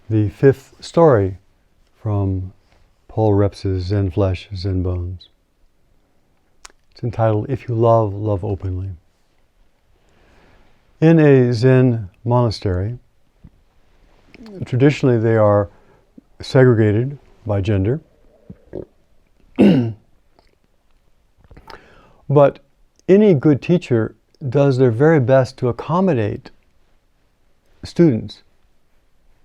the fifth story from Paul Reps's Zen Flesh, Zen Bones. It's entitled, If You Love, Love Openly. In a Zen monastery, traditionally they are segregated by gender, but any good teacher does their very best to accommodate students,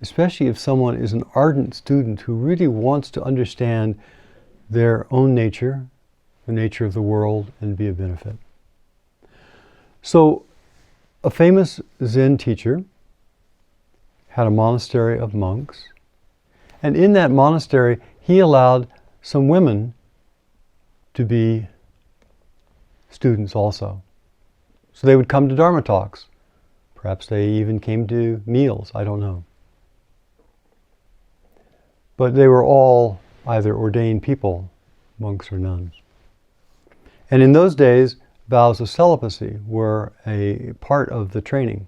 especially if someone is an ardent student who really wants to understand their own nature, the nature of the world, and be of benefit. So, a famous Zen teacher had a monastery of monks, and in that monastery he allowed some women to be students also. So they would come to Dharma talks. Perhaps they even came to meals, I don't know. But they were all either ordained people, monks or nuns. And in those days, vows of celibacy were a part of the training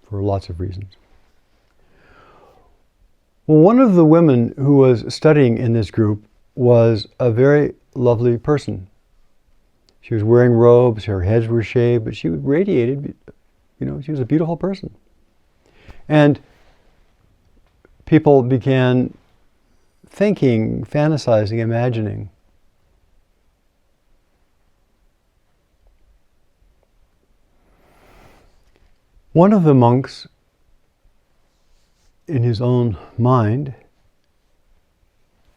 for lots of reasons. Well, one of the women who was studying in this group was a very lovely person. She was wearing robes, her heads were shaved, but she radiated, she was a beautiful person. And people began thinking, fantasizing, imagining. One of the monks, in his own mind,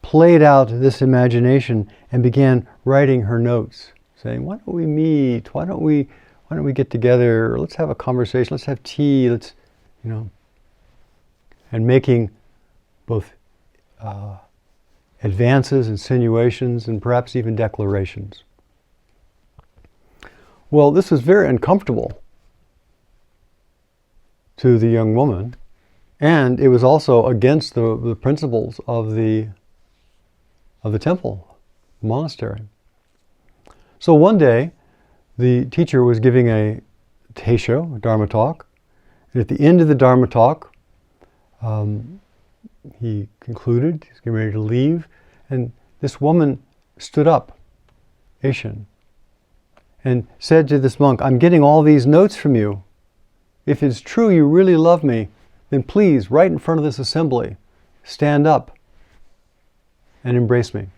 played out this imagination and began writing her notes, saying, why don't we meet? Why don't we get together? Let's have a conversation. Let's have tea. And making both advances, insinuations, and perhaps even declarations. Well, this was very uncomfortable to the young woman, and it was also against the principles of the temple, the monastery. So one day, the teacher was giving a teisho, a Dharma talk, and at the end of the Dharma talk, he concluded, he's getting ready to leave, and this woman stood up, Eishin, and said to this monk, I'm getting all these notes from you. If it's true you really love me, then please, right in front of this assembly, stand up and embrace me.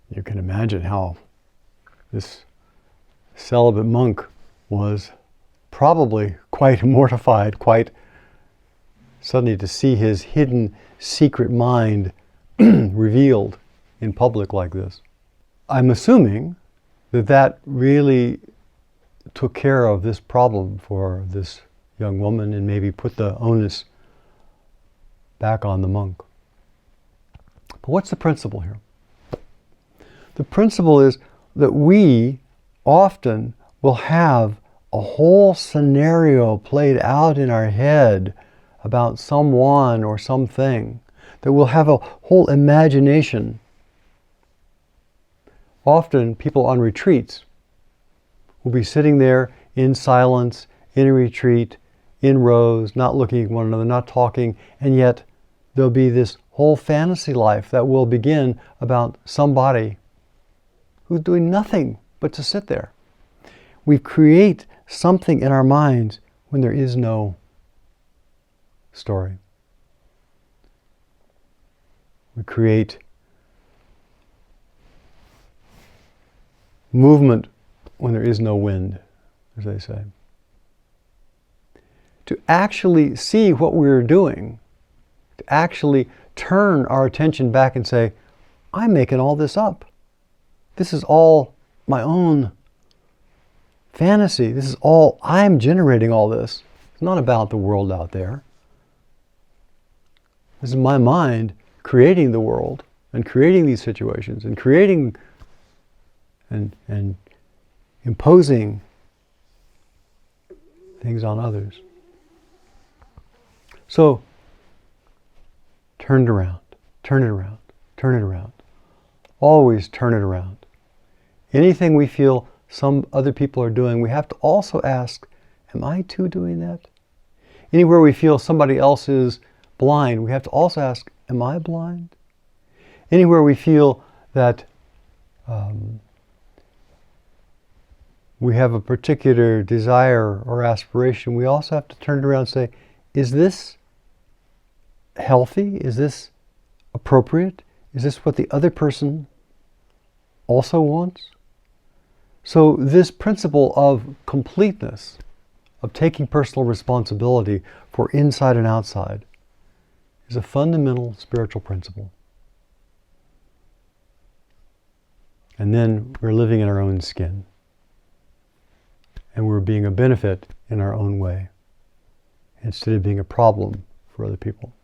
You can imagine how this celibate monk was probably quite mortified, quite suddenly to see his hidden secret mind revealed in public like this. I'm assuming that really took care of this problem for this young woman and maybe put the onus back on the monk. But what's the principle here? The principle is that we often will have a whole scenario played out in our head about someone or something, that we'll have a whole imagination. Often people on retreats will be sitting there in silence, in a retreat, in rows, not looking at one another, not talking, and yet there'll be this whole fantasy life that will begin about somebody who's doing nothing but to sit there. We create something in our minds when there is no story. We create movement when there is no wind, as they say. To actually see what we're doing, to actually turn our attention back and say, I'm making all this up. This is all my own fantasy. This is all, I'm generating all this. It's not about the world out there. This is my mind creating the world and creating these situations and creating and imposing things on others. So, turn it around, turn it around, turn it around. Always turn it around. Anything we feel some other people are doing, we have to also ask, am I too doing that? Anywhere we feel somebody else is blind, we have to also ask, am I blind? Anywhere we feel that we have a particular desire or aspiration, we also have to turn around and say, is this healthy? Is this appropriate? Is this what the other person also wants? So this principle of completeness, of taking personal responsibility for inside and outside, is a fundamental spiritual principle. And then we're living in our own skin. And we're being a benefit in our own way, instead of being a problem for other people.